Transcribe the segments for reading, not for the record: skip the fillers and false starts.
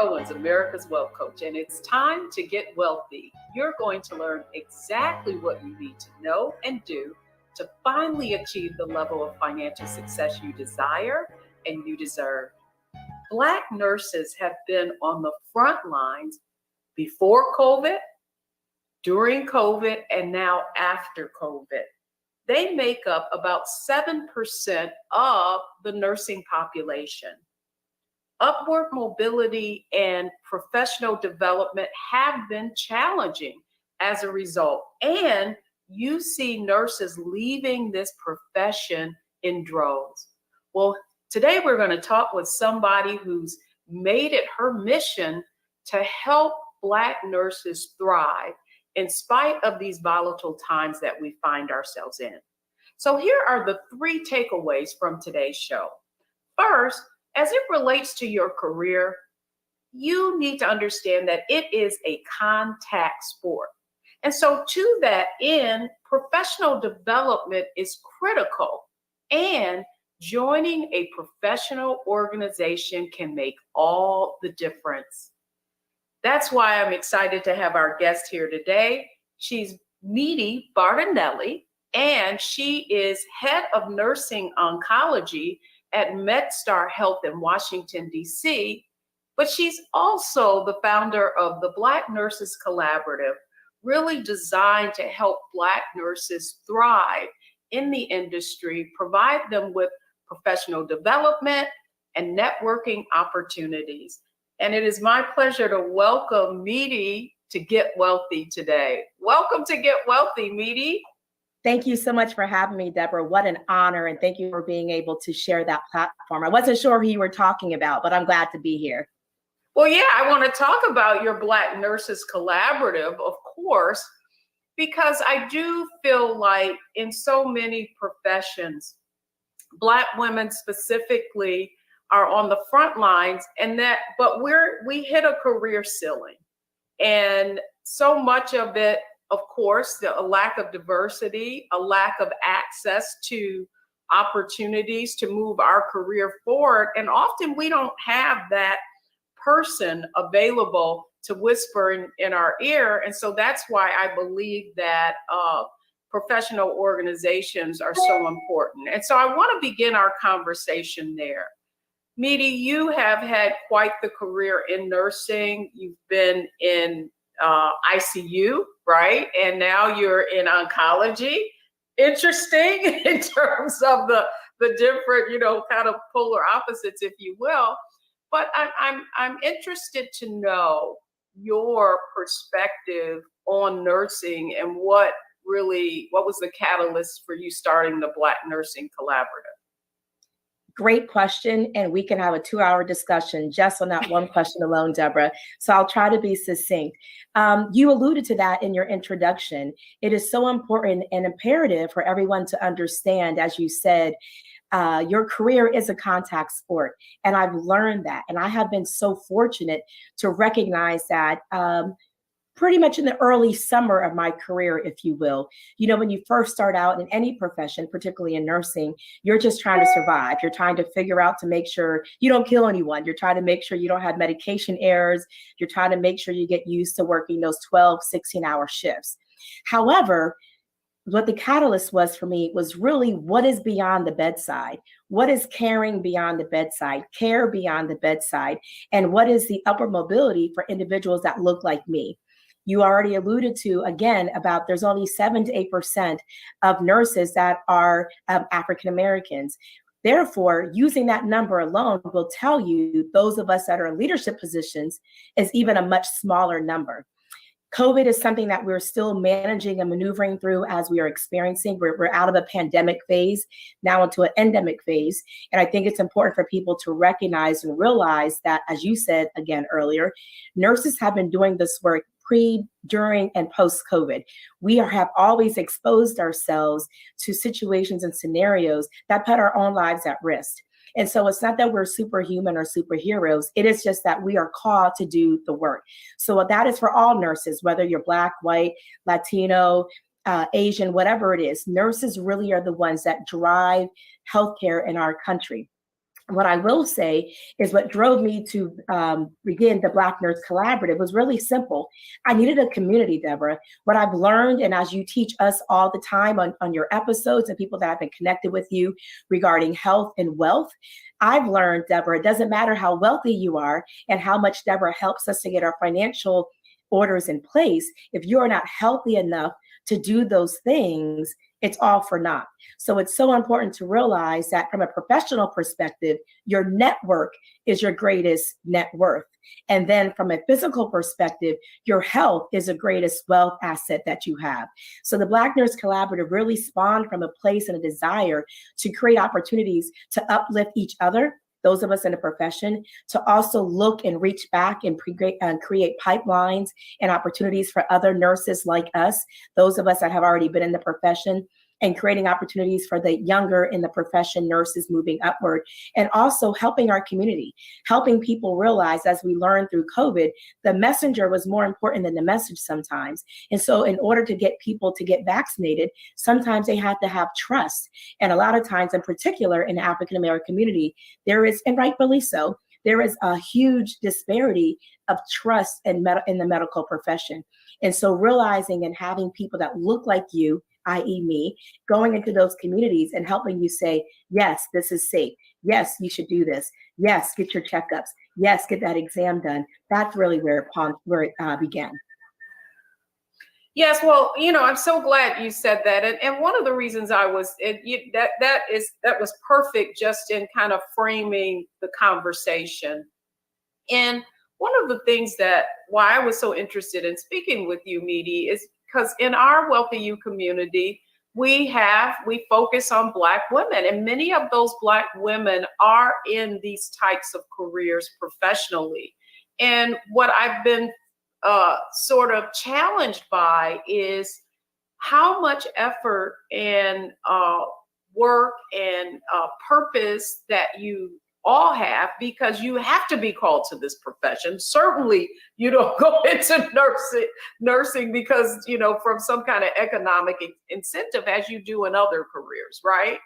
Owens, America's Wealth Coach, and it's time to get wealthy. You're going to learn exactly what you need to know and do to finally achieve the level of financial success you desire and you deserve. Black nurses have been on the front lines before COVID, during COVID, and now after COVID. They make up about 7% of the nursing population. Upward mobility and professional development have been challenging as a result, and you see nurses leaving this profession in droves. Well, today we're going to talk with somebody who's made it her mission to help Black nurses thrive in spite of these volatile times that we find ourselves in. So here are the 3 takeaways from today's show. First, as it relates to your career, you need to understand that it is a contact sport. And so to that end, professional development is critical, and joining a professional organization can make all the difference. That's why I'm excited to have our guest here today. She's Meedy Bartonelli, and she is head of nursing oncology at MedStar Health in Washington, D.C., but she's also the founder of the Black Nurses Collaborative, really designed to help Black nurses thrive in the industry, provide them with professional development and networking opportunities. And it is my pleasure to welcome Meedy to Get Wealthy today. Welcome to Get Wealthy, Meedy. Thank you so much for having me, Deborah. What an honor, and thank you for being able to share that platform. I wasn't sure who you were talking about, but I'm glad to be here. Well, yeah, I want to talk about your Black Nurses Collaborative, of course, because I do feel like in so many professions, Black women specifically are on the front lines, but we hit a career ceiling, and so much of it, of course, a lack of diversity, a lack of access to opportunities to move our career forward, and often we don't have that person available to whisper in our ear, and so that's why I believe that professional organizations are so important. And so I want to begin our conversation there. Meedy, you have had quite the career in nursing. You've been in ICU, right? And now you're in oncology. Interesting in terms of the different, kind of polar opposites, if you will. But I'm interested to know your perspective on nursing and what was the catalyst for you starting the Black Nursing Collaborative? Great question. And we can have a 2-hour discussion just on that one question alone, Deborah. So I'll try to be succinct. You alluded to that in your introduction. It is so important and imperative for everyone to understand, as you said, your career is a contact sport. And I've learned that. And I have been so fortunate to recognize that pretty much in the early summer of my career, if you will. When you first start out in any profession, particularly in nursing, you're just trying to survive. You're trying to figure out to make sure you don't kill anyone. You're trying to make sure you don't have medication errors. You're trying to make sure you get used to working those 12, 16-hour shifts. However, what the catalyst was for me was really what is beyond the bedside. What is caring beyond the bedside, care beyond the bedside, and what is the upward mobility for individuals that look like me? You already alluded to, again, about there's only 7 to 8% of nurses that are African Americans. Therefore, using that number alone will tell you those of us that are in leadership positions is even a much smaller number. COVID is something that we're still managing and maneuvering through as we are experiencing. We're out of a pandemic phase, now into an endemic phase. And I think it's important for people to recognize and realize that, as you said again earlier, nurses have been doing this work pre, during, and post-COVID. We have always exposed ourselves to situations and scenarios that put our own lives at risk. And so it's not that we're superhuman or superheroes. It is just that we are called to do the work. So that is for all nurses, whether you're Black, white, Latino, Asian, whatever it is. Nurses really are the ones that drive healthcare in our country. What I will say is what drove me to begin the Black Nurse Collaborative was really simple. I needed a community, Deborah. What I've learned, and as you teach us all the time on your episodes and people that have been connected with you regarding health and wealth, I've learned, Deborah, it doesn't matter how wealthy you are and how much Deborah helps us to get our financial orders in place. If you're not healthy enough to do those things, it's all for naught. So it's so important to realize that from a professional perspective, your network is your greatest net worth. And then from a physical perspective, your health is the greatest wealth asset that you have. So the Black Nurse Collaborative really spawned from a place and a desire to create opportunities to uplift each other, those of us in the profession, to also look and reach back and create pipelines and opportunities for other nurses like us, those of us that have already been in the profession, and creating opportunities for the younger in the profession nurses moving upward, and also helping our community, helping people realize, as we learned through COVID, the messenger was more important than the message sometimes. And so in order to get people to get vaccinated, sometimes they have to have trust. And a lot of times, in particular in the African American community, there is, and rightfully so, there is a huge disparity of trust in the medical profession. And so realizing and having people that look like you, i.e. me, going into those communities and helping you say, yes, this is safe. Yes, you should do this. Yes, get your checkups. Yes, get that exam done. That's really where it began. Yes, well, I'm so glad you said that, and one of the reasons that was perfect, just in kind of framing the conversation. And one of the things that why I was so interested in speaking with you, Meaty, is because in our Wealthy You community, we focus on Black women, and many of those Black women are in these types of careers professionally. And what I've been sort of challenged by is how much effort and work and purpose that you all have, because you have to be called to this profession. Certainly you don't go into nursing because, from some kind of economic incentive, as you do in other careers, right?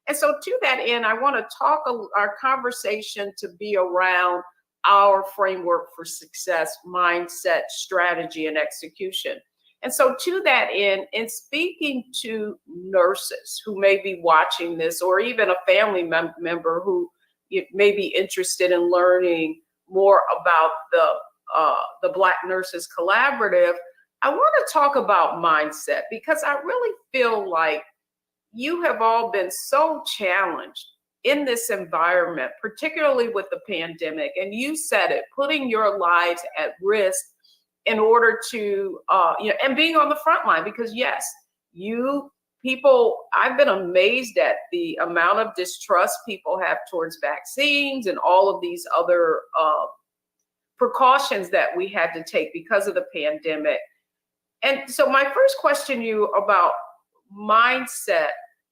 And so to that end, I want to talk our conversation to be around our framework for success, mindset, strategy, and execution. And so to that end, in speaking to nurses who may be watching this, or even a family member who may be interested in learning more about the Black Nurses Collaborative, I want to talk about mindset, because I really feel like you have all been so challenged in this environment, particularly with the pandemic. And you said it, putting your lives at risk in order to, and being on the front line, because yes, I've been amazed at the amount of distrust people have towards vaccines and all of these other precautions that we had to take because of the pandemic. And so my first question to you about mindset,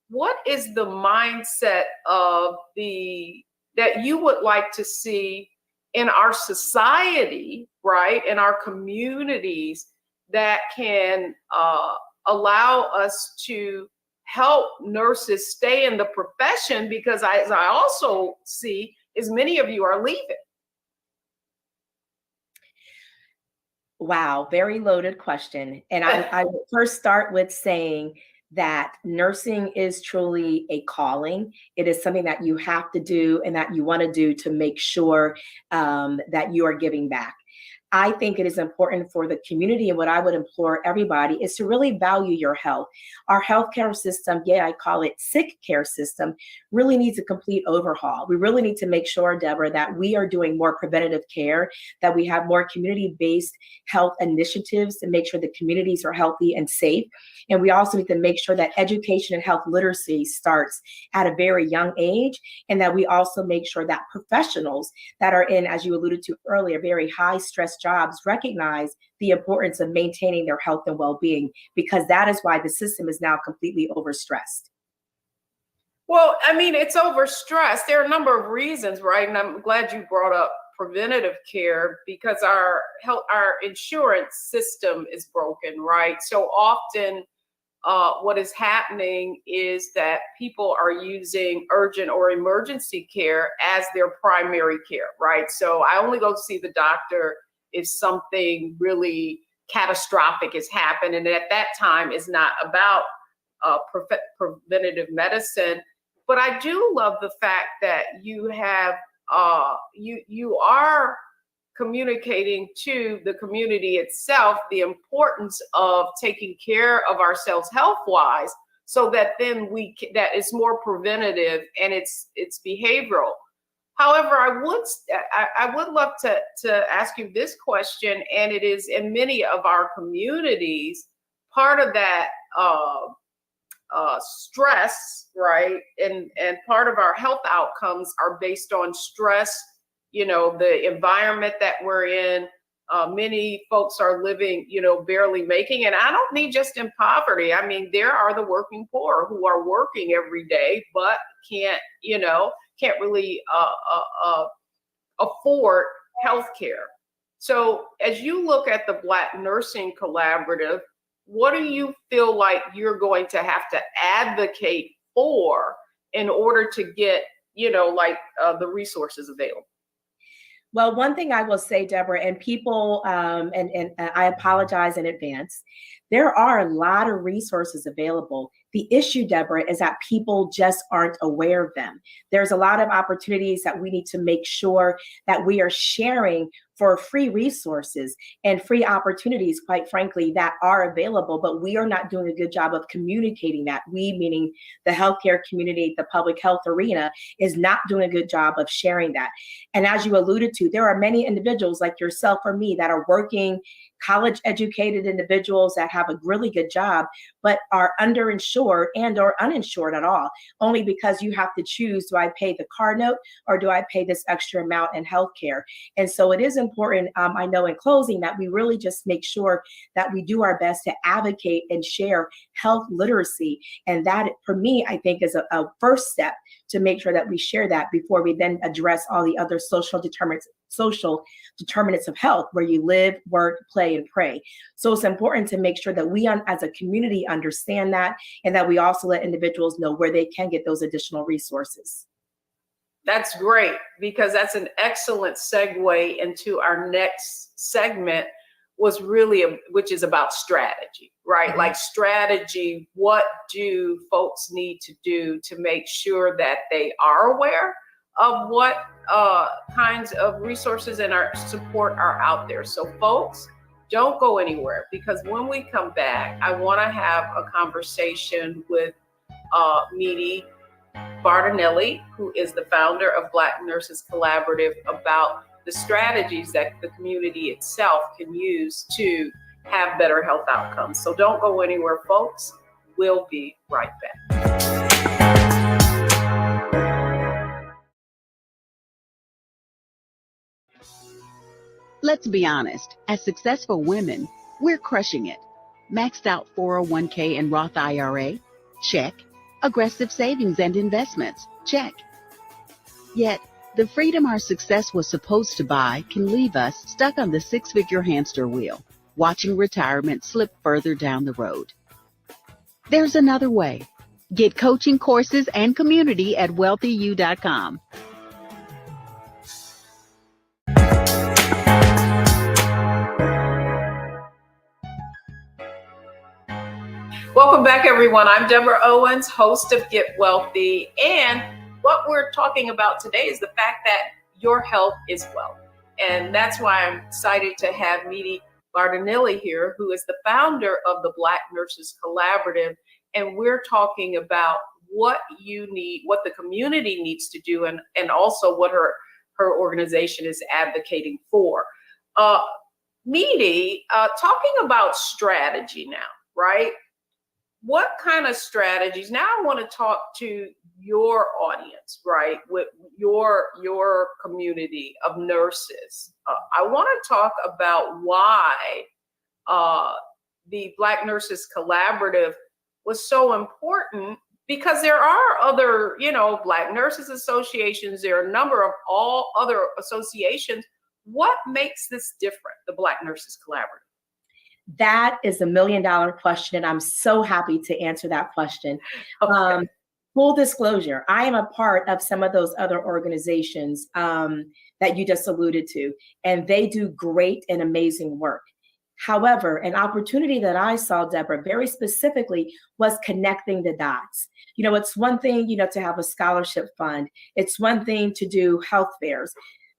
what is the mindset that you would like to see in our society, right, in our communities, that can allow us to help nurses stay in the profession? Because as I also see, is many of you are leaving. Wow, very loaded question. And I would first start with saying that nursing is truly a calling. It is something that you have to do and that you want to do to make sure that you are giving back. I think it is important for the community, and what I would implore everybody is to really value your health. Our healthcare system, I call it sick care system, really needs a complete overhaul. We really need to make sure, Deborah, that we are doing more preventative care, that we have more community-based health initiatives to make sure the communities are healthy and safe. And we also need to make sure that education and health literacy starts at a very young age, and that we also make sure that professionals that are in, as you alluded to earlier, very high stress jobs recognize the importance of maintaining their health and well-being, because that is why the system is now completely overstressed. Well, I mean, it's overstressed. There are a number of reasons, right? And I'm glad you brought up preventative care, because our insurance system is broken, right? So often what is happening is that people are using urgent or emergency care as their primary care, right? So I only go to see the doctor if something really catastrophic has happened. And at that time, it's not about preventative medicine. But I do love the fact that you have, you are communicating to the community itself the importance of taking care of ourselves health-wise, so that then that is more preventative and it's behavioral. However, I would love to ask you this question, and it is in many of our communities, part of that stress, right? And part of our health outcomes are based on stress, the environment that we're in. Many folks are living, barely making, and I don't mean just in poverty. I mean, there are the working poor who are working every day, but can't really afford health care. So as you look at the Black Nursing Collaborative, what do you feel like you're going to have to advocate for in order to get, the resources available? Well, one thing I will say, Deborah, and people, and I apologize in advance, there are a lot of resources available. The issue, Deborah, is that people just aren't aware of them. There's a lot of opportunities that we need to make sure that we are sharing for free resources and free opportunities, quite frankly, that are available, but we are not doing a good job of communicating that. We, meaning the healthcare community, the public health arena, is not doing a good job of sharing that. And as you alluded to, there are many individuals like yourself or me that are working, college educated individuals that have a really good job, but are underinsured and or uninsured at all, only because you have to choose, do I pay the car note or do I pay this extra amount in healthcare? And so it is important, I know in closing, that we really just make sure that we do our best to advocate and share health literacy. And that, for me, I think is a first step to make sure that we share that before we then address all the other social determinants of health, where you live, work, play, and pray. So it's important to make sure that we as a community understand that, and that we also let individuals know where they can get those additional resources. That's great, because that's an excellent segue into our next segment, which is about strategy, right? Mm-hmm. Like strategy, what do folks need to do to make sure that they are aware of what kinds of resources and our support are out there? So folks, don't go anywhere, because when we come back, I want to have a conversation with Meedy Bardinelli, who is the founder of Black Nurses Collaborative, about the strategies that the community itself can use to have better health outcomes. So don't go anywhere, folks. We'll be right back. Let's be honest, as successful women, we're crushing it. Maxed out 401k and Roth IRA? Check. Aggressive savings and investments? Check. Yet, the freedom our success was supposed to buy can leave us stuck on the six-figure hamster wheel, watching retirement slip further down the road. There's another way. Get coaching, courses, and community at wealthyu.com. Welcome back, everyone. I'm Deborah Owens, host of Get Wealthy. And what we're talking about today is the fact that your health is wealth. And that's why I'm excited to have Meedy Bardinelli here, who is the founder of the Black Nurses Collaborative. And we're talking about what you need, what the community needs to do, and also what her organization is advocating for. Meedy, talking about strategy now, right? What kind of strategies? Now I want to talk to your audience, right? With your community of nurses. I want to talk about why the Black Nurses Collaborative was so important, because there are other, Black Nurses Associations. There are a number of all other associations. What makes this different, the Black Nurses Collaborative? That is a $1 million question, and I'm so happy to answer that question. Okay. Full disclosure, I am a part of some of those other organizations that you just alluded to, and they do great and amazing work. However, an opportunity that I saw, Deborah, very specifically was connecting the dots. It's one thing, to have a scholarship fund. It's one thing to do health fairs,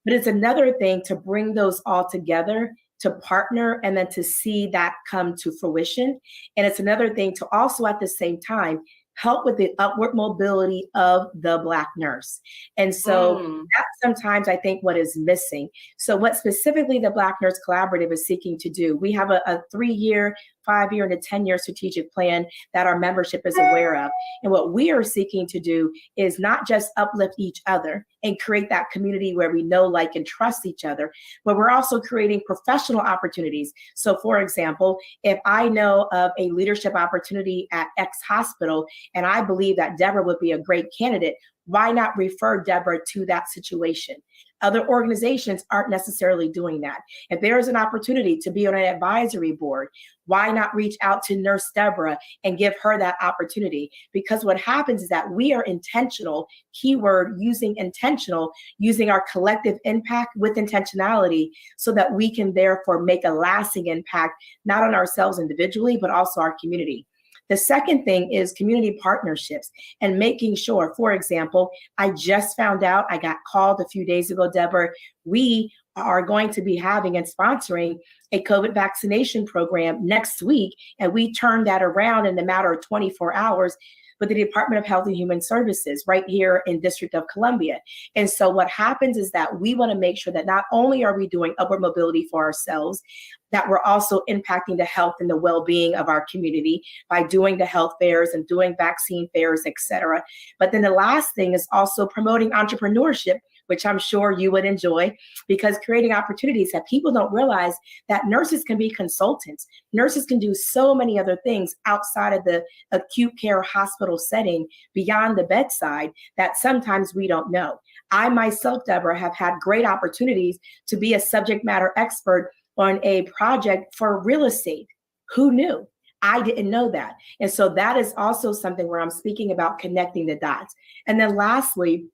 but it's another thing to bring those all together, to partner, and then to see that come to fruition. And it's another thing to also at the same time help with the upward mobility of the Black nurse. And so that's sometimes I think what is missing. So what specifically the Black Nurse Collaborative is seeking to do, we have a 3-year, 5-year, and a 10-year strategic plan that our membership is aware of. And what we are seeking to do is not just uplift each other and create that community where we know, like, and trust each other, but we're also creating professional opportunities. So for example, if I know of a leadership opportunity at X hospital, and I believe that Deborah would be a great candidate, why not refer Deborah to that situation? Other organizations aren't necessarily doing that. If there is an opportunity to be on an advisory board, why not reach out to Nurse Deborah and give her that opportunity? Because what happens is that we are intentional, keyword using intentional, using our collective impact with intentionality so that we can therefore make a lasting impact, not on ourselves individually, but also our community. The second thing is community partnerships and making sure, for example, I just found out, I got called a few days ago, Deborah, we are going to be having and sponsoring a COVID vaccination program next week. And we turned that around in a matter of 24 hours with the Department of Health and Human Services right here in District of Columbia. And so what happens is that we want to make sure that not only are we doing upward mobility for ourselves, that we're also impacting the health and the well-being of our community by doing the health fairs and doing vaccine fairs, et cetera. But then the last thing is also promoting entrepreneurship, which I'm sure you would enjoy, because creating opportunities that people don't realize that nurses can be consultants. Nurses can do so many other things outside of the acute care hospital setting, beyond the bedside, that sometimes we don't know. I myself, Deborah, have had great opportunities to be a subject matter expert on a project for real estate. Who knew? I didn't know that. And so that is also something where I'm speaking about connecting the dots. And then lastly,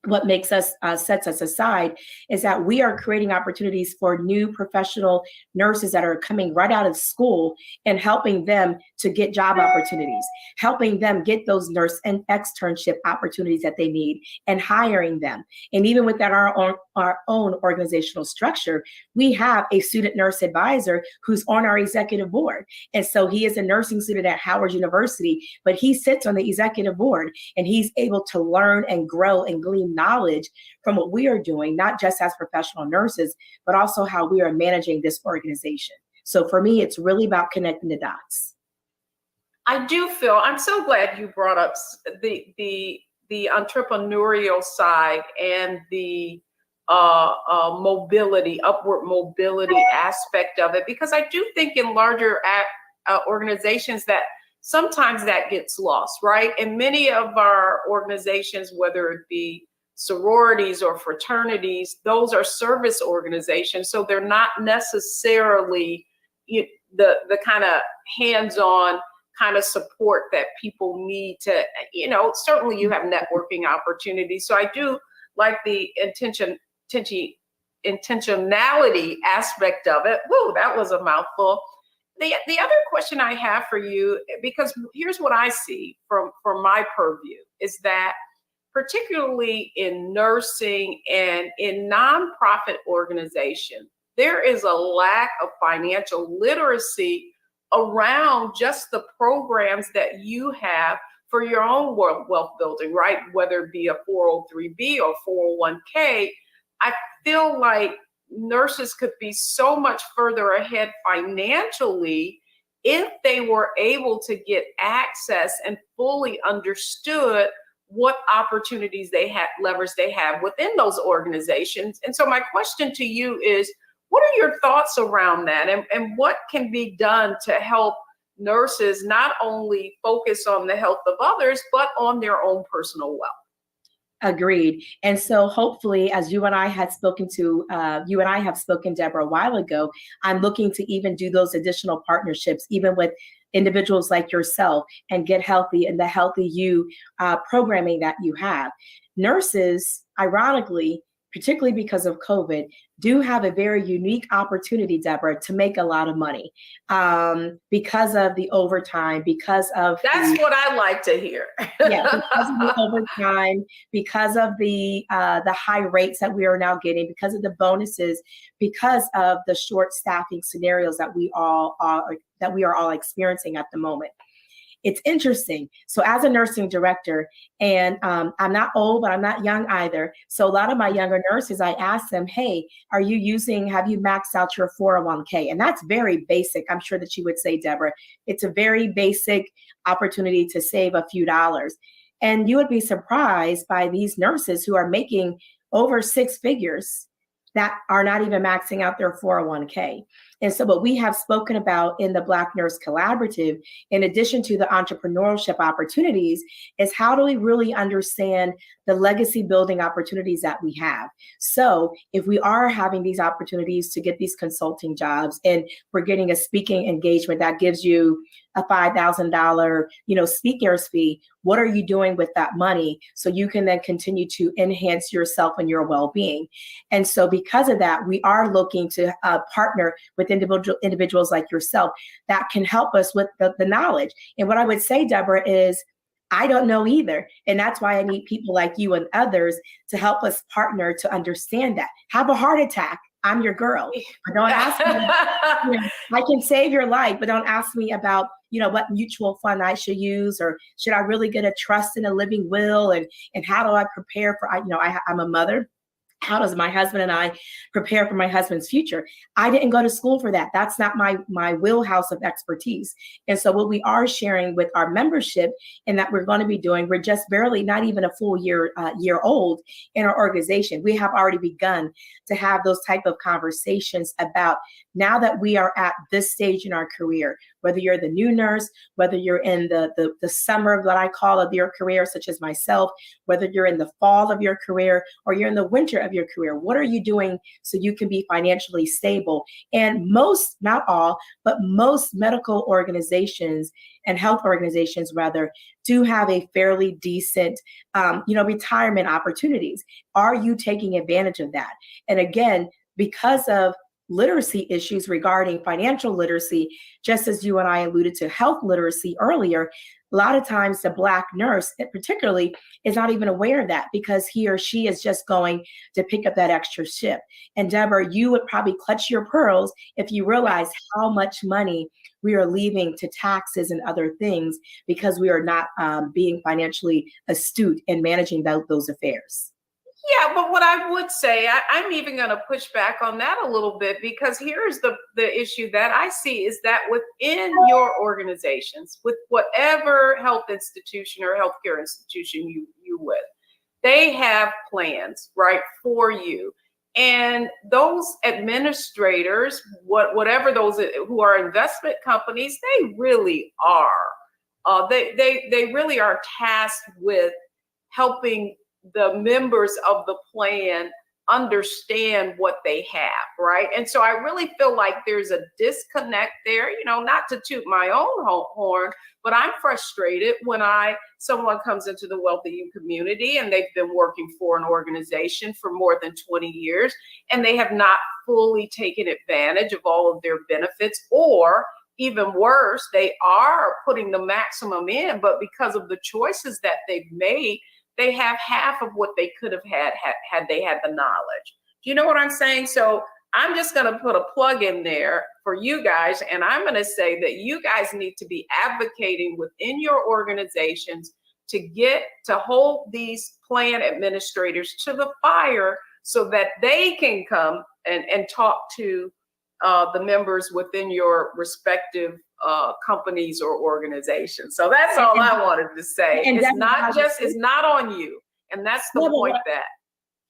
what makes us sets us aside is that we are creating opportunities for new professional nurses that are coming right out of school and helping them to get job opportunities, helping them get those nurse and externship opportunities that they need, and hiring them. And even within our own organizational structure, we have a student nurse advisor who's on our executive board. And so he is a nursing student at Howard University, but he sits on the executive board and he's able to learn and grow and glean knowledge from what we are doing, not just as professional nurses, but also how we are managing this organization. So for me, it's really about connecting the dots. I do feel, I'm so glad you brought up the entrepreneurial side and the mobility, upward mobility aspect of it, because I do think in larger organizations that sometimes that gets lost, right? And many of our organizations, whether it be sororities or fraternities, those are service organizations. So they're not necessarily the kind of hands-on kind of support that people need to, certainly you have networking opportunities. So I do like the intentionality aspect of it. Whoa, that was a mouthful. The other question I have for you, because here's what I see from my purview, is that particularly in nursing and in nonprofit organizations, there is a lack of financial literacy around just the programs that you have for your own wealth building, right? Whether it be a 403B or 401k, I feel like nurses could be so much further ahead financially if they were able to get access and fully understood what opportunities they have, levers they have within those organizations. And so my question to you is, what are your thoughts around that? And what can be done to help nurses not only focus on the health of others, but on their own personal wealth? Agreed. And so hopefully, as you and I have spoken, Deborah, a while ago, I'm looking to even do those additional partnerships, even with individuals like yourself, and Get Healthy and the Healthy You programming that you have. Nurses, ironically, particularly because of COVID, do have a very unique opportunity, Deborah, to make a lot of money because of the overtime, because of That's what I like to hear. yeah, because of the overtime, because of the high rates that we are now getting, because of the bonuses, because of the short staffing scenarios that we are all experiencing at the moment. It's interesting. So as a nursing director, and I'm not old, but I'm not young either. So a lot of my younger nurses, I ask them, hey, have you maxed out your 401k? And that's very basic. I'm sure that you would say, Deborah, it's a very basic opportunity to save a few dollars. And you would be surprised by these nurses who are making over six figures that are not even maxing out their 401k. And so what we have spoken about in the Black Nurse Collaborative, in addition to the entrepreneurship opportunities, is how do we really understand the legacy building opportunities that we have? So if we are having these opportunities to get these consulting jobs, and we're getting a speaking engagement that gives you a $5,000, speaker's fee, what are you doing with that money so you can then continue to enhance yourself and your well-being? And so because of that, we are looking to partner with individuals like yourself that can help us with the knowledge. And what I would say, Deborah, is I don't know either. And that's why I need people like you and others to help us partner to understand that. Have a heart attack. I'm your girl. But don't ask me. I can save your life, but don't ask me about, what mutual fund I should use, or should I really get a trust in a living will, and how do I prepare for, I'm a mother. How does my husband and I prepare for my husband's future? I didn't go to school for that. That's not my wheelhouse of expertise. And so what we are sharing with our membership, and that we're going to be doing, we're just barely not even a full year old in our organization. We have already begun to have those type of conversations about, now that we are at this stage in our career, whether you're the new nurse, whether you're in the summer of what I call of your career, such as myself, whether you're in the fall of your career or you're in the winter of your career, what are you doing so you can be financially stable? And most, not all, but most medical organizations and health organizations rather do have a fairly decent, retirement opportunities. Are you taking advantage of that? And again, because of literacy issues regarding financial literacy, just as you and I alluded to health literacy earlier, a lot of times the Black nurse particularly is not even aware of that, because he or she is just going to pick up that extra shift. And Deborah, you would probably clutch your pearls if you realize how much money we are leaving to taxes and other things because we are not being financially astute in managing those affairs. Yeah, but what I would say, I'm even going to push back on that a little bit, because here's the issue that I see is that within your organizations, with whatever health institution or healthcare institution you with, they have plans, right, for you. And those administrators, whatever those who are investment companies, they really are. They really are tasked with helping the members of the plan understand what they have, right? And so I really feel like there's a disconnect there, not to toot my own horn, but I'm frustrated when someone comes into the Wealthy You community and they've been working for an organization for more than 20 years and they have not fully taken advantage of all of their benefits, or even worse, they are putting the maximum in, but because of the choices that they've made, they have half of what they could have had they had the knowledge. Do you know what I'm saying? So I'm just going to put a plug in there for you guys. And I'm going to say that you guys need to be advocating within your organizations to hold these plan administrators to the fire so that they can come and talk to the members within your respective companies or organizations. So that's all I wanted to say. And it's not on you. And that's the point that.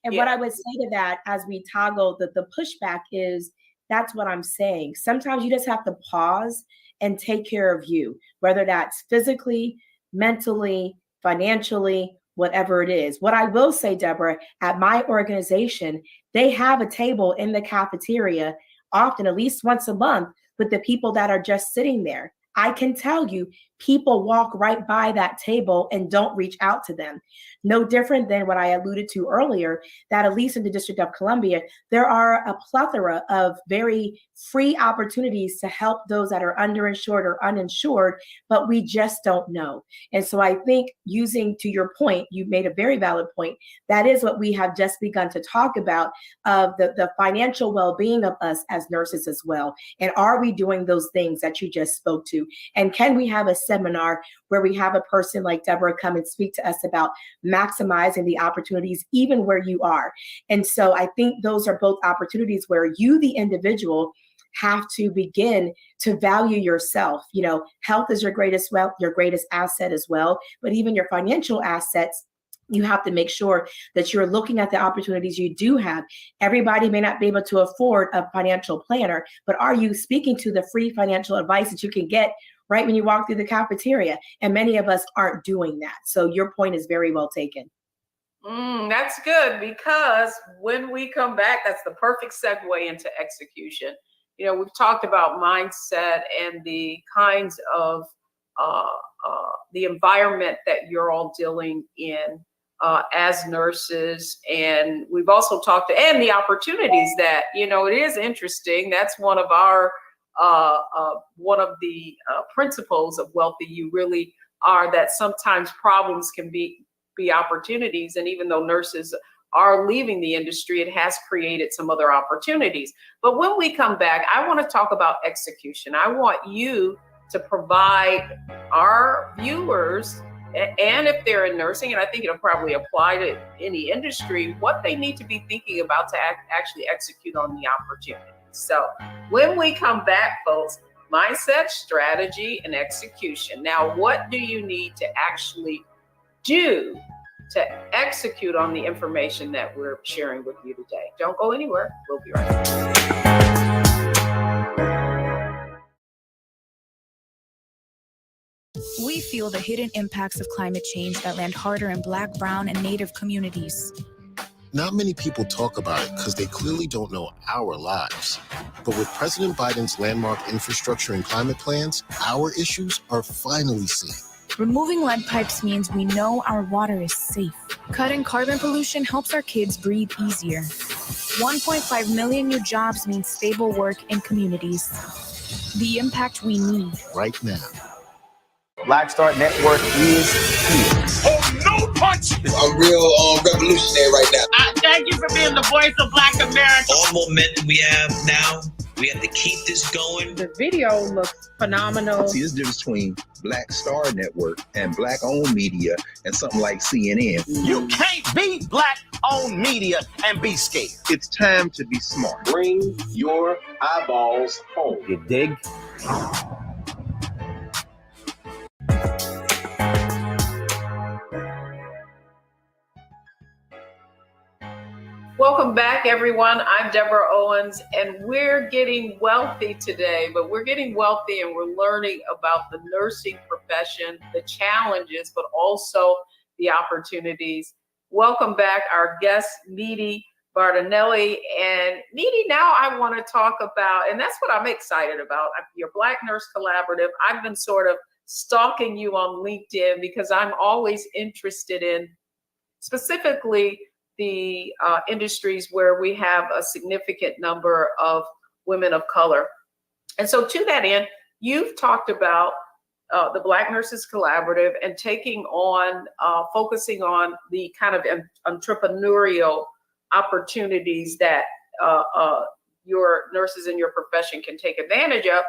And what I would say to that, as we toggle the pushback, is that's what I'm saying. Sometimes you just have to pause and take care of you, whether that's physically, mentally, financially, whatever it is. What I will say, Deborah, at my organization, they have a table in the cafeteria, often at least once a month, with the people that are just sitting there. I can tell you, people walk right by that table and don't reach out to them. No different than what I alluded to earlier, that at least in the District of Columbia, there are a plethora of very free opportunities to help those that are underinsured or uninsured, but we just don't know. And so I think, using to your point, you made a very valid point, that is what we have just begun to talk about, of the financial well-being of us as nurses as well. And are we doing those things that you just spoke to? And can we have a seminar where we have a person like Deborah come and speak to us about maximizing the opportunities even where you are? And so I think those are both opportunities where you, the individual, have to begin to value yourself. You know, health is your greatest wealth, your greatest asset as well, but even your financial assets, you have to make sure that you're looking at the opportunities you do have. Everybody may not be able to afford a financial planner, but are you speaking to the free financial advice that you can get right when you walk through the cafeteria? And many of us aren't doing that. So your point is very well taken. That's good, because when we come back, that's the perfect segue into execution. You know, we've talked about mindset and the kinds of the environment that you're all dealing in as nurses. And we've also talked and the opportunities that, you know, it is interesting. That's one of our one of the principles of Wealthy You really are, that sometimes problems can be opportunities. And even though nurses are leaving the industry, it has created some other opportunities. But when we come back, I want to talk about execution. I want you to provide our viewers, and if they're in nursing, and I think it'll probably apply to any industry, what they need to be thinking about to actually execute on the opportunity. So when we come back, folks, mindset, strategy, and execution. Now, what do you need to actually do to execute on the information that we're sharing with you today? Don't go anywhere. We'll be right back. We feel the hidden impacts of climate change that land harder in Black, Brown, and Native communities. Not many people talk about it because they clearly don't know our lives. But with President Biden's landmark infrastructure and climate plans, our issues are finally seen. Removing lead pipes means we know our water is safe. Cutting carbon pollution helps our kids breathe easier. 1.5 million new jobs means stable work in communities. The impact we need right now. Black Star Network is here. Oh, no punch! I'm real revolutionary right now. Thank you for being the voice of Black America. All momentum we have now, we have to keep this going. The video looks phenomenal. See, there's a difference between Black Star Network and Black-owned media and something like CNN. You can't be Black-owned media and be scared. It's time to be smart. Bring your eyeballs home. You dig? Welcome back, everyone. I'm Deborah Owens, and we're getting wealthy today, but we're getting wealthy and we're learning about the nursing profession, the challenges, but also the opportunities. Welcome back, our guest, Needy Bartonelli. And Needy, now I want to talk about, and that's what I'm excited about, your Black Nurse Collaborative. I've been sort of stalking you on LinkedIn because I'm always interested in specifically the industries where we have a significant number of women of color. And so to that end, you've talked about the Black Nurses Collaborative and taking on, focusing on the kind of entrepreneurial opportunities that your nurses in your profession can take advantage of.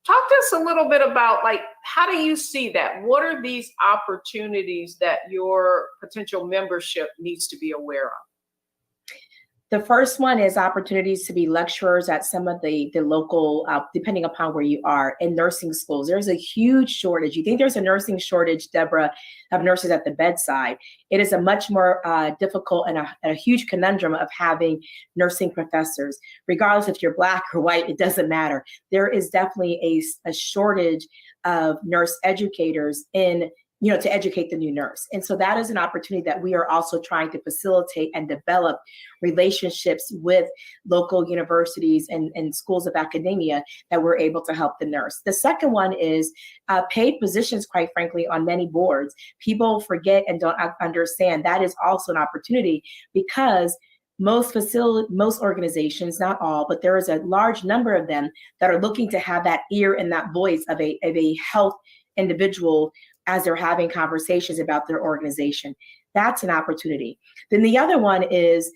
Talk to us a little bit about, like, how do you see that? What are these opportunities that your potential membership needs to be aware of? The first one is opportunities to be lecturers at some of the local, depending upon where you are, in nursing schools. There's a huge shortage. You think there's a nursing shortage, Deborah, of nurses at the bedside. It is a much more difficult and a huge conundrum of having nursing professors. Regardless if you're Black or white, it doesn't matter. There is definitely a shortage of nurse educators in to educate the new nurse. And so that is an opportunity that we are also trying to facilitate and develop relationships with local universities and schools of academia that we're able to help the nurse. The second one is paid positions, quite frankly, on many boards. People forget and don't understand that is also an opportunity, because most organizations, not all, but there is a large number of them that are looking to have that ear and that voice of a health individual as they're having conversations about their organization. That's an opportunity. Then the other one is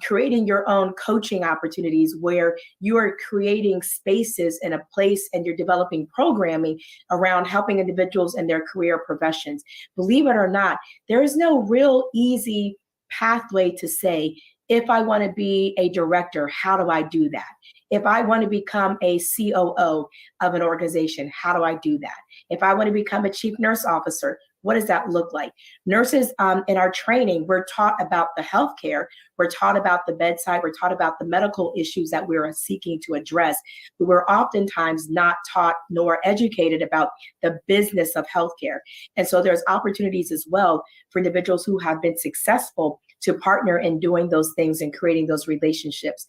creating your own coaching opportunities, where you are creating spaces in a place and you're developing programming around helping individuals in their career professions. Believe it or not, there is no real easy pathway to say, if I want to be a director, how do I do that? If I want to become a COO of an organization, how do I do that? If I want to become a chief nurse officer, what does that look like? Nurses in our training, we're taught about the healthcare, we're taught about the bedside, we're taught about the medical issues that we're seeking to address. But we're oftentimes not taught nor educated about the business of healthcare. And so there's opportunities as well for individuals who have been successful to partner in doing those things and creating those relationships.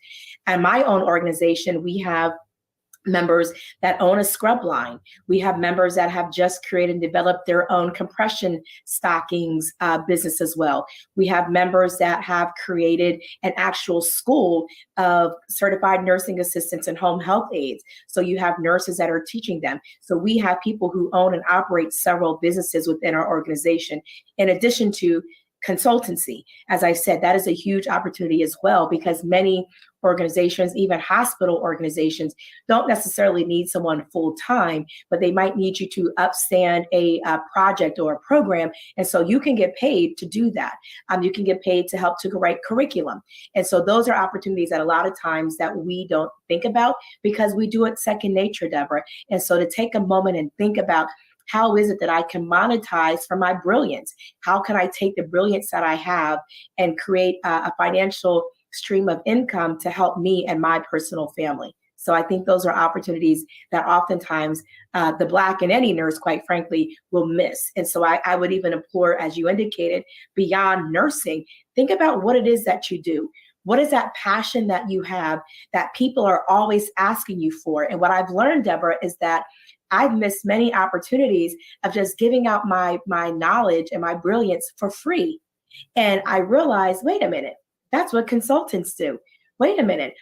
And my own organization, we have members that own a scrub line. We have members that have just created and developed their own compression stockings business as well. We have members that have created an actual school of certified nursing assistants and home health aides. So you have nurses that are teaching them. So we have people who own and operate several businesses within our organization, in addition to consultancy. As I said, that is a huge opportunity as well, because many organizations, even hospital organizations, don't necessarily need someone full time, but they might need you to upstand a project or a program. And so you can get paid to do that. You can get paid to help to write curriculum. And so those are opportunities that a lot of times that we don't think about, because we do it second nature, Deborah. And so to take a moment and think about, how is it that I can monetize for my brilliance? How can I take the brilliance that I have and create a financial stream of income to help me and my personal family? So I think those are opportunities that oftentimes the Black and any nurse, quite frankly, will miss. And so I would even implore, as you indicated, beyond nursing, think about what it is that you do. What is that passion that you have that people are always asking you for? And what I've learned, Deborah, is that I've missed many opportunities of just giving out my knowledge and my brilliance for free. And I realized, wait a minute, that's what consultants do. Wait a minute,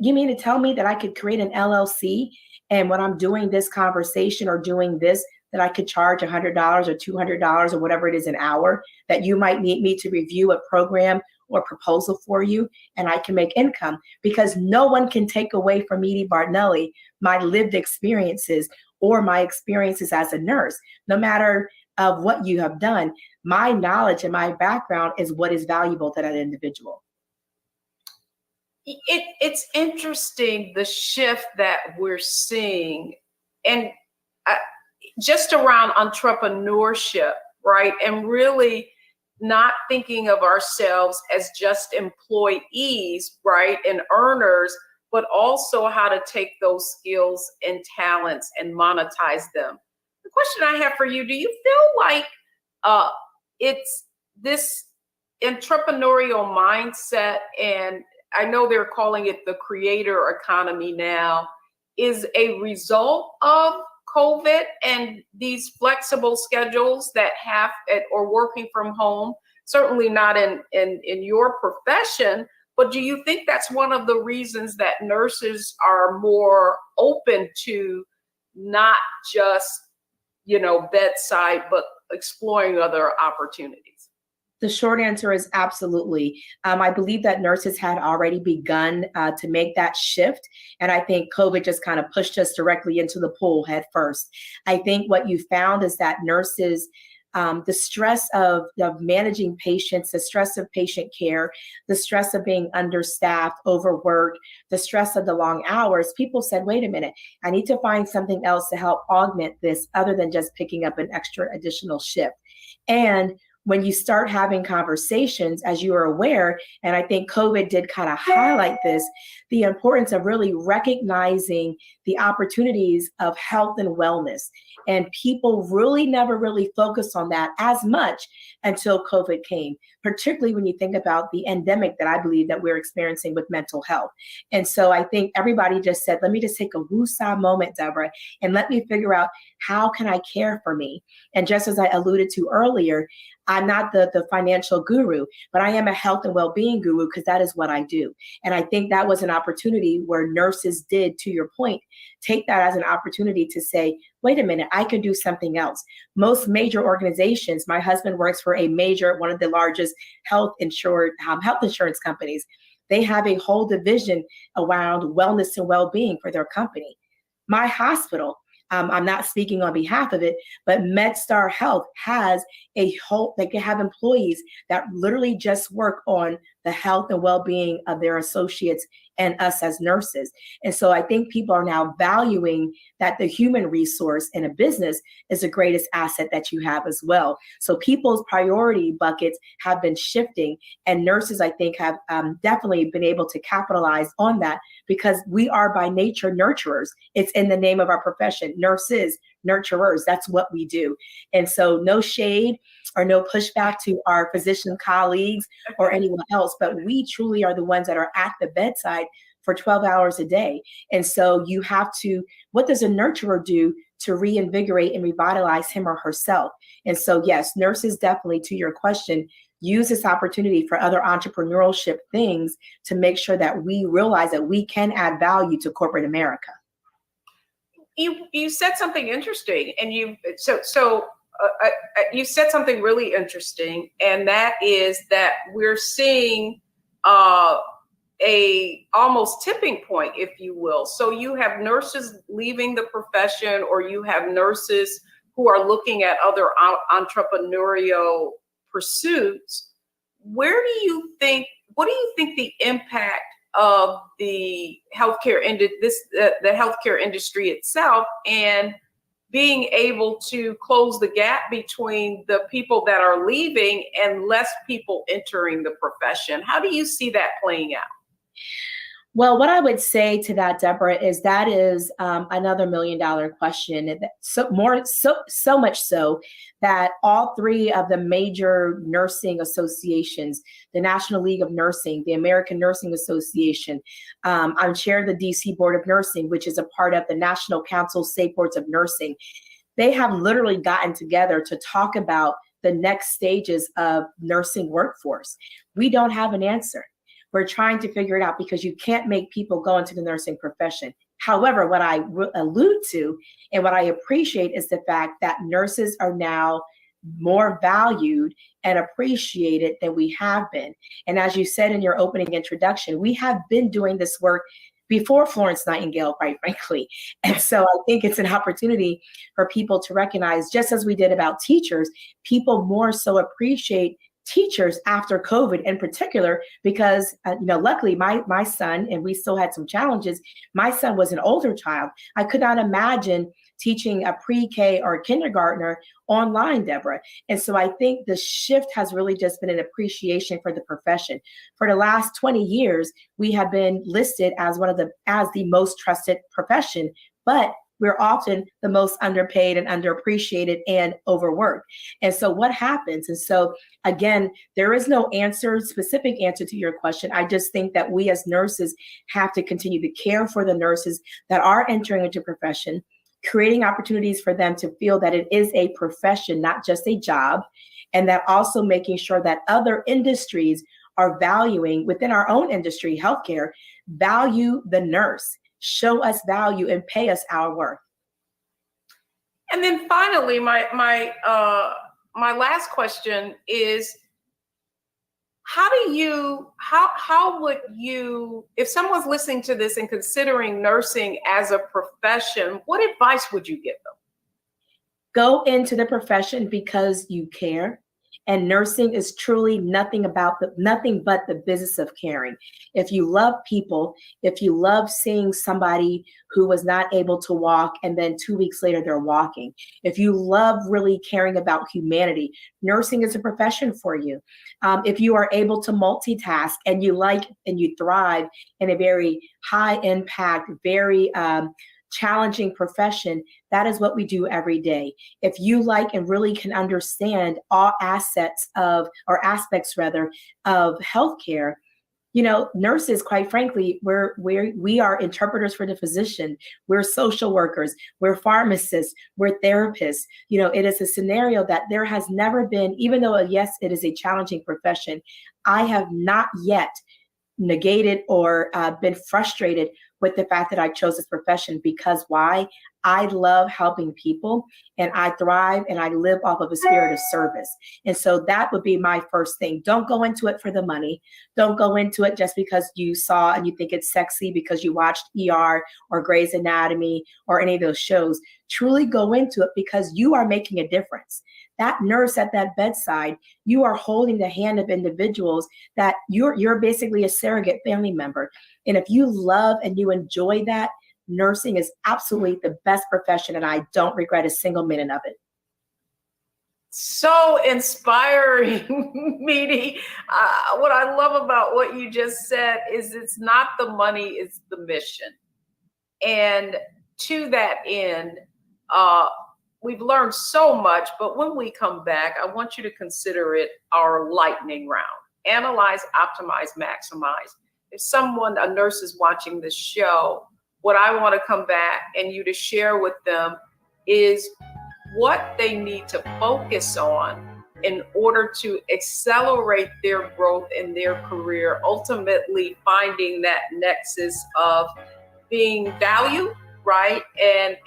you mean to tell me that I could create an LLC, and when I'm doing this conversation or doing this, that I could charge $100 or $200 or whatever it is an hour, that you might need me to review a program or proposal for you, and I can make income? Because no one can take away from Edie Bartonelli my lived experiences or my experiences as a nurse. No matter of what you have done, my knowledge and my background is what is valuable to that individual. It's interesting, the shift that we're seeing, and just around entrepreneurship, right? And really not thinking of ourselves as just employees, right, and earners, but also how to take those skills and talents and monetize them. The question I have for you, do you feel like it's this entrepreneurial mindset, and I know they're calling it the creator economy now, is a result of COVID and these flexible schedules that have or working from home? Certainly not in your profession, but do you think that's one of the reasons that nurses are more open to not just, bedside, but exploring other opportunities? The short answer is absolutely. I believe that nurses had already begun to make that shift. And I think COVID just kind of pushed us directly into the pool head first. I think what you found is that nurses, the stress of managing patients, the stress of patient care, the stress of being understaffed, overworked, the stress of the long hours, people said, wait a minute, I need to find something else to help augment this other than just picking up an extra additional shift. And when you start having conversations, as you are aware, and I think COVID did kind of highlight this, the importance of really recognizing the opportunities of health and wellness. And people really never really focused on that as much until COVID came, particularly when you think about the endemic that I believe that we're experiencing with mental health. And so I think everybody just said, let me just take a woosah moment, Deborah, and let me figure out how can I care for me? And just as I alluded to earlier, I'm not the financial guru, but I am a health and well-being guru because that is what I do. And I think that was an opportunity where nurses did, to your point, take that as an opportunity to say, wait a minute, I can do something else. Most major organizations, my husband works for one of the largest health insurance companies. They have a whole division around wellness and well-being for their company. My hospital, I'm not speaking on behalf of it, but MedStar Health has they can have employees that literally just work on the health and well-being of their associates and us as nurses. And so I think people are now valuing that the human resource in a business is the greatest asset that you have as well. So people's priority buckets have been shifting, and nurses, I think, have definitely been able to capitalize on that because we are by nature nurturers. It's in the name of our profession, nurses, nurturers. That's what we do. And so no shade or no pushback to our physician colleagues or anyone else, but we truly are the ones that are at the bedside for 12 hours a day. And so you have to, what does a nurturer do to reinvigorate and revitalize him or herself? And so, yes, nurses definitely, to your question, use this opportunity for other entrepreneurship things to make sure that we realize that we can add value to corporate America. You said something interesting, and you said something really interesting, and that is that we're seeing a almost tipping point, if you will. So you have nurses leaving the profession, or you have nurses who are looking at other entrepreneurial pursuits. What do you think the impact of the healthcare industry itself and being able to close the gap between the people that are leaving and less people entering the profession? How do you see that playing out? Well, what I would say to that, Deborah, is that is another $1 million question. So much so that all three of the major nursing associations, the National League of Nursing, the American Nursing Association, I'm chair of the DC Board of Nursing, which is a part of the National Council State Boards of Nursing. They have literally gotten together to talk about the next stages of nursing workforce. We don't have an answer. We're trying to figure it out because you can't make people go into the nursing profession. However, what I allude to and what I appreciate is the fact that nurses are now more valued and appreciated than we have been. And as you said in your opening introduction, we have been doing this work before Florence Nightingale, quite frankly. And so I think it's an opportunity for people to recognize, just as we did about teachers, people more so appreciate teachers after COVID in particular, because, luckily my son, and we still had some challenges, my son was an older child. I could not imagine teaching a pre-K or a kindergartner online, Deborah. And so I think the shift has really just been an appreciation for the profession. For the last 20 years, we have been listed as as the most trusted profession, but we're often the most underpaid and underappreciated and overworked. And so what happens? And so again, there is no specific answer to your question. I just think that we as nurses have to continue to care for the nurses that are entering into profession, creating opportunities for them to feel that it is a profession, not just a job, and that also making sure that other industries are valuing, within our own industry, healthcare, value the nurse. Show us value and pay us our worth. And then finally, my last question is, how would you, if someone's listening to this and considering nursing as a profession, what advice would you give them? Go into the profession because you care And nursing is truly nothing but the business of caring. If you love people, if you love seeing somebody who was not able to walk and then 2 weeks later they're walking, if you love really caring about humanity, nursing is a profession for you. If you are able to multitask and you like and you thrive in a very high impact, very challenging profession, that is what we do every day. If you like and really can understand all aspects of healthcare, nurses, quite frankly, we are interpreters for the physician. We're social workers. We're pharmacists. We're therapists. It is a scenario that there has never been, even though, yes, it is a challenging profession, I have not yet negated or been frustrated with the fact that I chose this profession. Because why? I love helping people, and I thrive and I live off of a spirit of service. And so that would be my first thing. Don't go into it for the money. Don't go into it just because you saw and you think it's sexy because you watched ER or Grey's Anatomy or any of those shows. Truly go into it because you are making a difference. That nurse at that bedside, you are holding the hand of individuals that you're basically a surrogate family member. And if you love and you enjoy that, nursing is absolutely the best profession, and I don't regret a single minute of it. So inspiring, Meaty. What I love about what you just said is it's not the money, it's the mission. And to that end, we've learned so much, but when we come back, I want you to consider it our lightning round. Analyze, optimize, maximize. If a nurse is watching this show, what I want to come back and you to share with them is what they need to focus on in order to accelerate their growth in their career, ultimately finding that nexus of being valued, right? And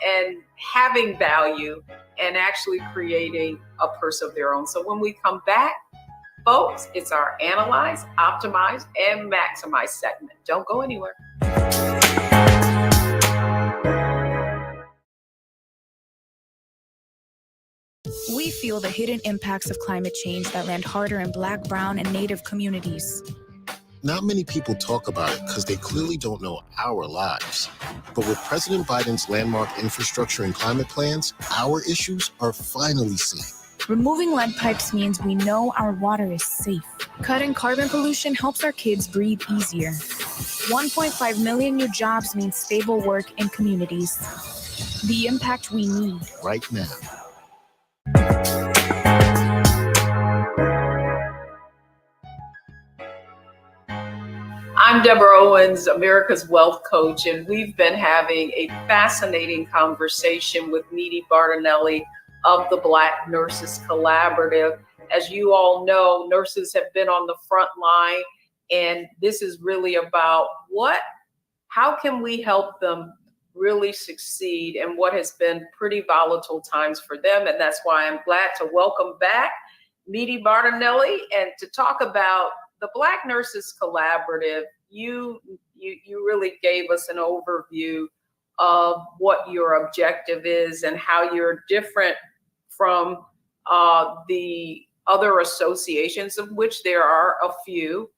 having value and actually creating a purse of their own. So when we come back, folks, it's our Analyze, Optimize, and Maximize segment. Don't go anywhere. We feel the hidden impacts of climate change that land harder in Black, Brown, and Native communities. Not many people talk about it because they clearly don't know our lives. But with President Biden's landmark infrastructure and climate plans, our issues are finally seen. Removing lead pipes means we know our water is safe. Cutting carbon pollution helps our kids breathe easier. 1.5 million new jobs means stable work in communities. The impact we need right now. I'm Deborah Owens, America's Wealth Coach, and we've been having a fascinating conversation with Meaty Bartonelli of the Black Nurses Collaborative. As you all know, nurses have been on the front line, and this is really about how can we help them really succeed in what has been pretty volatile times for them. And that's why I'm glad to welcome back Meaty Bartonelli and to talk about the Black Nurses Collaborative. You really gave us an overview of what your objective is and how you're different from the other associations, of which there are a few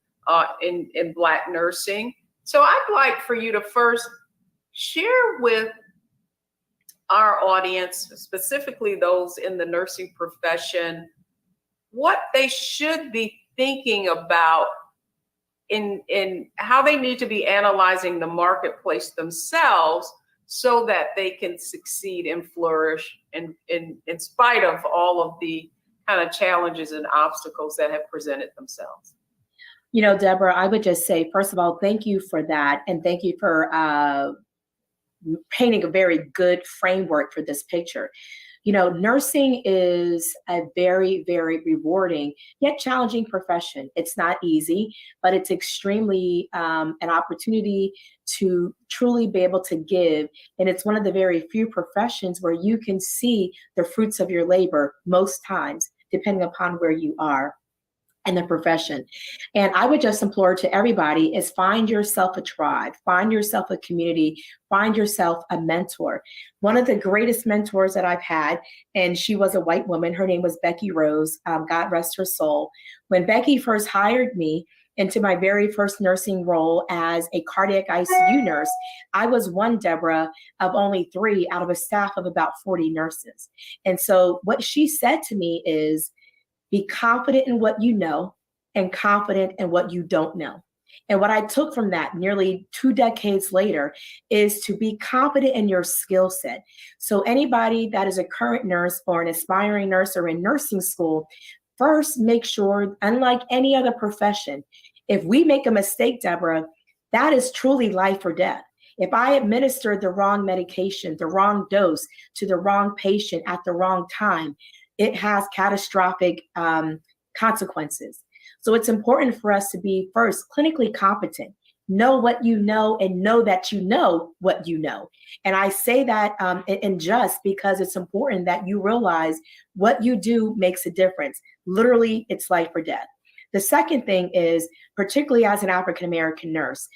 in Black nursing. So I'd like for you to first share with our audience, specifically those in the nursing profession, what they should be thinking about in how they need to be analyzing the marketplace themselves so that they can succeed and flourish in spite of all of the kind of challenges and obstacles that have presented themselves. Deborah, I would just say, first of all, thank you for that. And thank you for painting a very good framework for this picture. Nursing is a very, very rewarding yet challenging profession. It's not easy, but it's extremely an opportunity to truly be able to give. And it's one of the very few professions where you can see the fruits of your labor most times, depending upon where you are. in the profession. And I would just implore to everybody is find yourself a tribe, find yourself a community, find yourself a mentor. One of the greatest mentors that I've had, and she was a white woman, her name was Becky Rose, God rest her soul. When Becky first hired me into my very first nursing role as a cardiac ICU nurse, I was one, Deborah, of only 3 out of a staff of about 40 nurses. And so what she said to me is, be confident in what you know and confident in what you don't know. And what I took from that nearly 2 decades later is to be confident in your skill set. So anybody that is a current nurse or an aspiring nurse or in nursing school, first make sure, unlike any other profession, if we make a mistake, Deborah, that is truly life or death. If I administered the wrong medication, the wrong dose to the wrong patient at the wrong time, it has catastrophic consequences. So it's important for us to be first clinically competent, know what you know, and know that you know what you know. And I say that in just because it's important that you realize what you do makes a difference. Literally, it's life or death. The second thing is, particularly as an African-American nurse,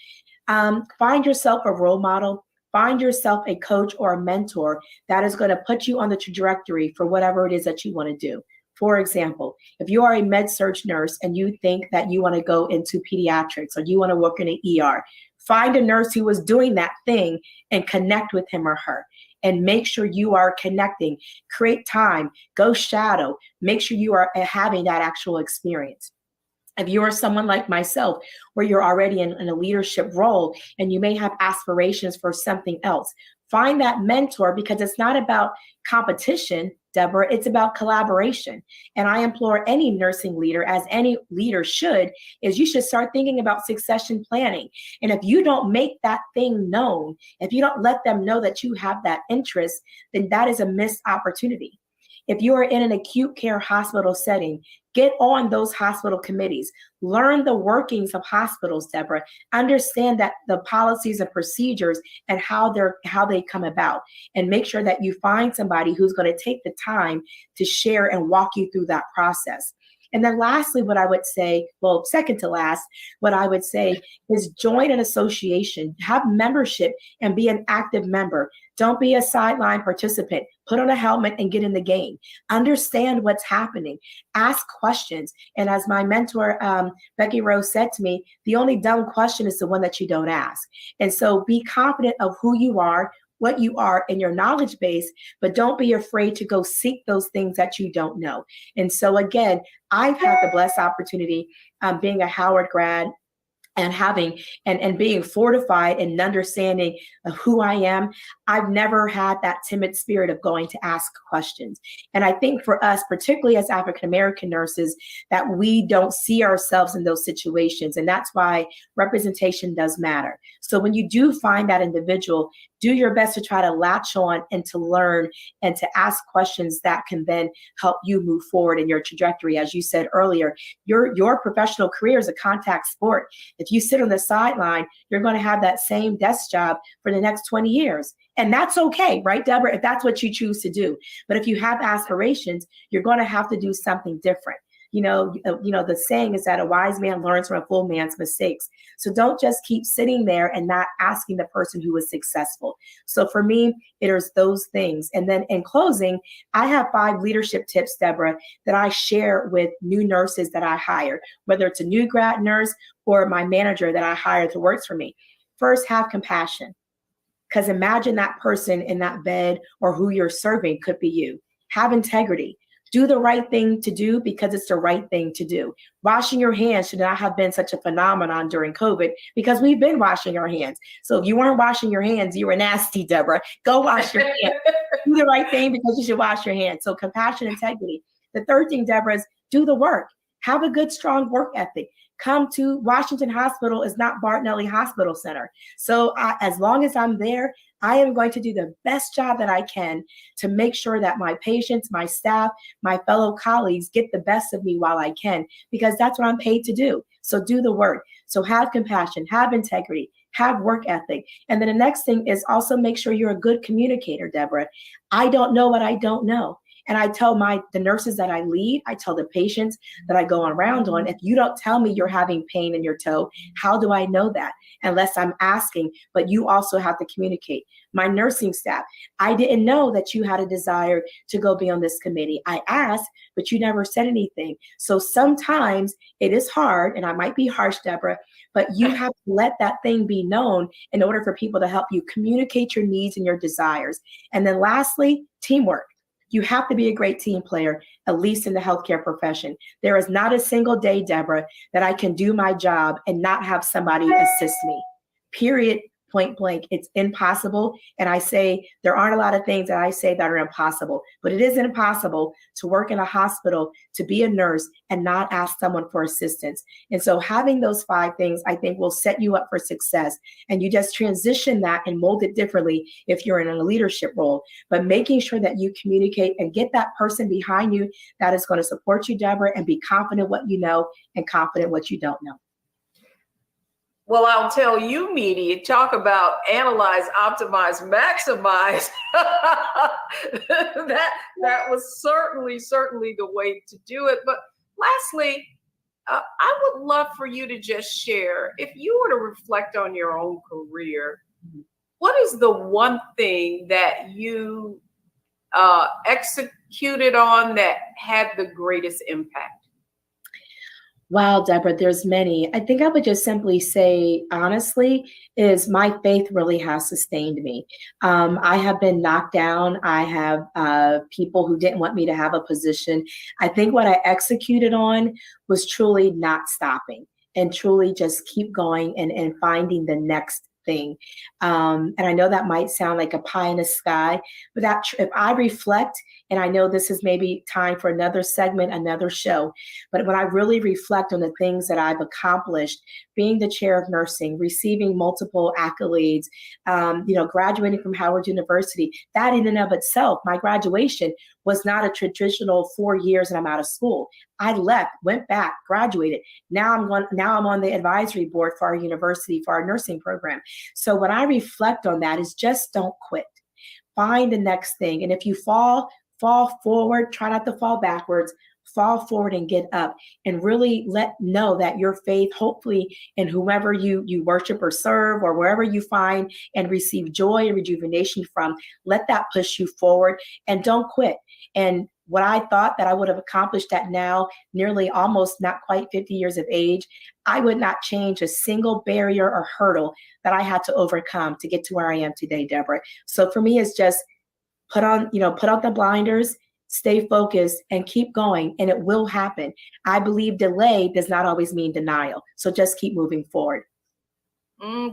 find yourself a role model. Find yourself a coach or a mentor that is going to put you on the trajectory for whatever it is that you want to do. For example, if you are a med-surg nurse and you think that you want to go into pediatrics or you want to work in an ER, find a nurse who is doing that thing and connect with him or her. And make sure you are connecting. Create time. Go shadow. Make sure you are having that actual experience. If you are someone like myself, where you're already in a leadership role and you may have aspirations for something else, find that mentor, because it's not about competition, Deborah, it's about collaboration. And I implore any nursing leader, as any leader should, is you should start thinking about succession planning. And if you don't make that thing known, if you don't let them know that you have that interest, then that is a missed opportunity. If you are in an acute care hospital setting, get on those hospital committees. Learn the workings of hospitals, Deborah. Understand that the policies and procedures and how they come about. And make sure that you find somebody who's going to take the time to share and walk you through that process. And then lastly, what I would say, well, second to last, what I would say is join an association, have membership, and be an active member. Don't be a sideline participant. Put on a helmet and get in the game. Understand what's happening. Ask questions. And as my mentor, Becky Rose, said to me, the only dumb question is the one that you don't ask. And so be confident of who you are, what you are in your knowledge base, but don't be afraid to go seek those things that you don't know. And so again, I've had the blessed opportunity being a Howard grad and having and being fortified and understanding of who I am. I've never had that timid spirit of going to ask questions. And I think for us, particularly as African-American nurses, that we don't see ourselves in those situations. And that's why representation does matter. So when you do find that individual, do your best to try to latch on and to learn and to ask questions that can then help you move forward in your trajectory. As you said earlier, your professional career is a contact sport. If you sit on the sideline, you're going to have that same desk job for the next 20 years. And that's okay, right, Deborah, if that's what you choose to do. But if you have aspirations, you're going to have to do something different. You know, the saying is that a wise man learns from a fool man's mistakes. So don't just keep sitting there and not asking the person who is successful. So for me, it is those things. And then in closing, I have 5 leadership tips, Deborah, that I share with new nurses that I hire, whether it's a new grad nurse or my manager that I hire that works for me. First, have compassion. Because imagine that person in that bed or who you're serving could be you. Have integrity. Do the right thing to do because it's the right thing to do. Washing your hands should not have been such a phenomenon during COVID because we've been washing our hands. So if you weren't washing your hands, you were nasty, Deborah. Go wash your hands. Do the right thing because you should wash your hands. So compassion, integrity. The third thing, Deborah, is do the work. Have a good, strong work ethic. Come to Washington Hospital is not Bartonelli Hospital Center. So as long as I'm there, I am going to do the best job that I can to make sure that my patients, my staff, my fellow colleagues get the best of me while I can, because that's what I'm paid to do. So do the work. So have compassion, have integrity, have work ethic. And then the next thing is also make sure you're a good communicator, Deborah. I don't know what I don't know. And I tell the nurses that I lead, I tell the patients that I go around on, if you don't tell me you're having pain in your toe, how do I know that? Unless I'm asking, but you also have to communicate. My nursing staff, I didn't know that you had a desire to go be on this committee. I asked, but you never said anything. So sometimes it is hard, and I might be harsh, Deborah, but you have to let that thing be known in order for people to help you communicate your needs and your desires. And then lastly, teamwork. You have to be a great team player, at least in the healthcare profession. There is not a single day, Deborah, that I can do my job and not have somebody assist me. Period. Point blank. It's impossible. And I say there aren't a lot of things that I say that are impossible, but it is impossible to work in a hospital, to be a nurse, and not ask someone for assistance. And so having those 5 things, I think, will set you up for success. And you just transition that and mold it differently if you're in a leadership role. But making sure that you communicate and get that person behind you that is going to support you, Deborah, and be confident what you know and confident what you don't know. Well, I'll tell you, media, talk about analyze, optimize, maximize. that was certainly the way to do it. But lastly, I would love for you to just share, if you were to reflect on your own career, what is the one thing that you executed on that had the greatest impact? Wow, Deborah, there's many. I think I would just simply say, honestly, is my faith really has sustained me. I have been knocked down. I have people who didn't want me to have a position. I think what I executed on was truly not stopping and truly just keep going and finding the next thing. And I know that might sound like a pie in the sky, but that if I reflect, and I know this is maybe time for another segment, another show, but when I really reflect on the things that I've accomplished, being the chair of nursing, receiving multiple accolades, graduating from Howard University, that in and of itself, my graduation was not a traditional 4 years and I'm out of school. I left, went back, graduated. Now I'm on the advisory board for our university, for our nursing program. So when I reflect on that, is just don't quit. Find the next thing. And if you fall forward, try not to fall backwards, fall forward and get up, and really know that your faith, hopefully in whomever you worship or serve, or wherever you find and receive joy and rejuvenation from, let that push you forward and don't quit. And what I thought that I would have accomplished at now, nearly almost not quite 50 years of age, I would not change a single barrier or hurdle that I had to overcome to get to where I am today, Deborah. So for me, it's just put on the blinders, stay focused, and keep going, and it will happen. I believe delay does not always mean denial. So just keep moving forward.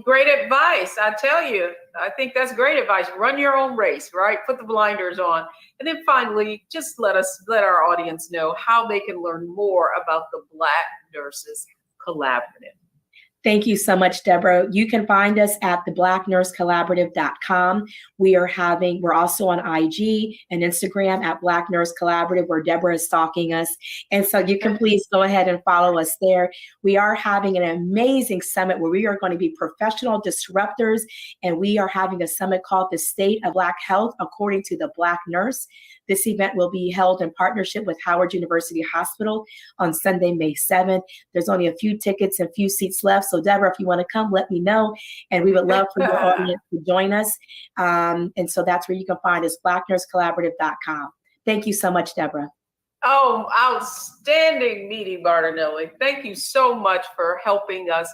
Great advice. I tell you, I think that's great advice. Run your own race, right? Put the blinders on. And then finally, just let our audience know how they can learn more about the Black Nurses Collaborative. Thank you so much, Deborah. You can find us at theblacknursecollaborative.com. We're also on IG and Instagram at Black Nurse Collaborative, where Deborah is stalking us. And so you can please go ahead and follow us there. We are having an amazing summit where we are going to be professional disruptors, and we are having a summit called The State of Black Health According to the Black Nurse. This event will be held in partnership with Howard University Hospital on Sunday, May 7th. There's only a few tickets and few seats left. So Deborah, if you want to come, let me know. And we would love for your audience to join us. And so that's where you can find us, blacknursecollaborative.com. Thank you so much, Deborah. Oh, outstanding meeting, Bartonelli. Thank you so much for helping us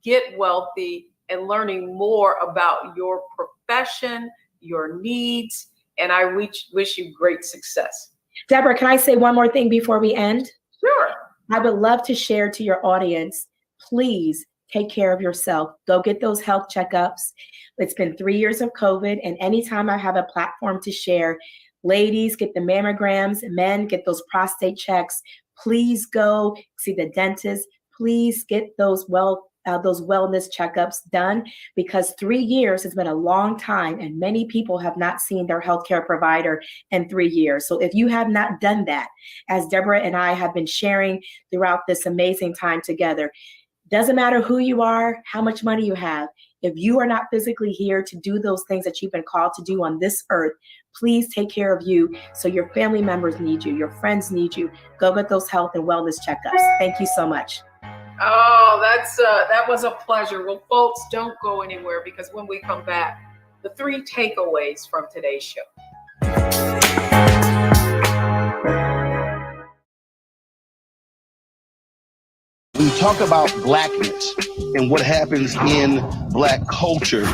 get wealthy and learning more about your profession, your needs, and I wish you great success. Deborah, can I say one more thing before we end? Sure. I would love to share to your audience, please take care of yourself. Go get those health checkups. It's been 3 years of COVID, and anytime I have a platform to share, ladies, get the mammograms, men, get those prostate checks. Please go see the dentist. Please get those wellness checkups done, because 3 years has been a long time, and many people have not seen their healthcare provider in 3 years. So if you have not done that, as Deborah and I have been sharing throughout this amazing time together, doesn't matter who you are, how much money you have. If you are not physically here to do those things that you've been called to do on this earth, Please take care of you so your family members need you, your friends need you. Go get those health and wellness checkups. Thank you so much. Oh, that was a pleasure. Well, folks, don't go anywhere, because when we come back, the 3 takeaways from today's show. When we talk about Blackness and what happens in Black culture,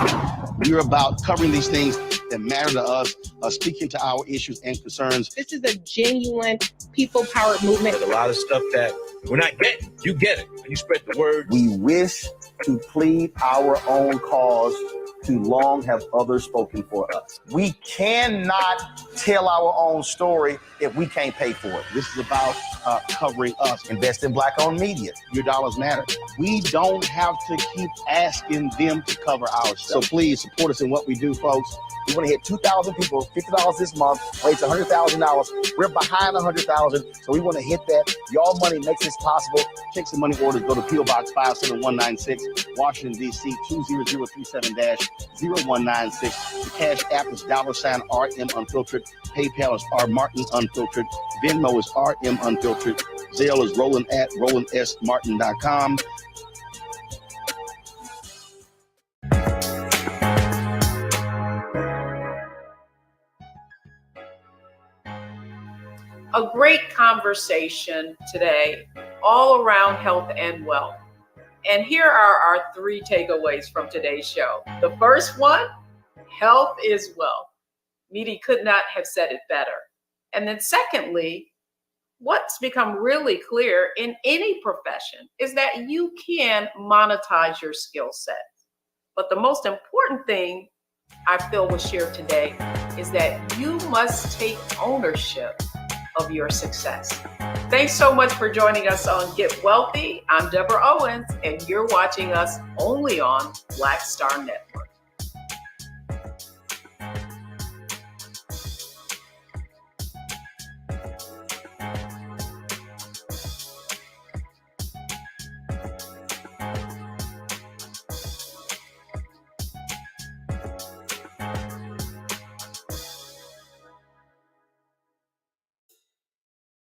we're about covering these things that matter to us, speaking to our issues and concerns. This is a genuine people-powered movement. There's a lot of stuff that we're not getting. You get it. And you spread the word. We wish to plead our own cause. Too long have others spoken for us. We cannot tell our own story if we can't pay for it. This is about covering us. Invest in Black-owned media. Your dollars matter. We don't have to keep asking them to cover our stuff. So please support us in what we do, folks. We want to hit 2,000 people, $50 this month, raise $100,000. We're behind 100,000, so we want to hit that. Y'all money makes this possible. Check some money orders. Go to P.O. Box 57196, Washington, D.C. 20037-0196. The Cash App is $RM Unfiltered. PayPal is R Martin Unfiltered. Venmo is RM Unfiltered. Zelle is Roland at RolandSMartin.com. A great conversation today, all around health and wealth. And here are our 3 takeaways from today's show. The first one, health is wealth. Meaty could not have said it better. And then secondly, what's become really clear in any profession is that you can monetize your skill set. But the most important thing I feel was shared today is that you must take ownership of your success. Thanks so much for joining us on Get Wealthy. I'm Deborah Owens, and you're watching us only on Black Star Network.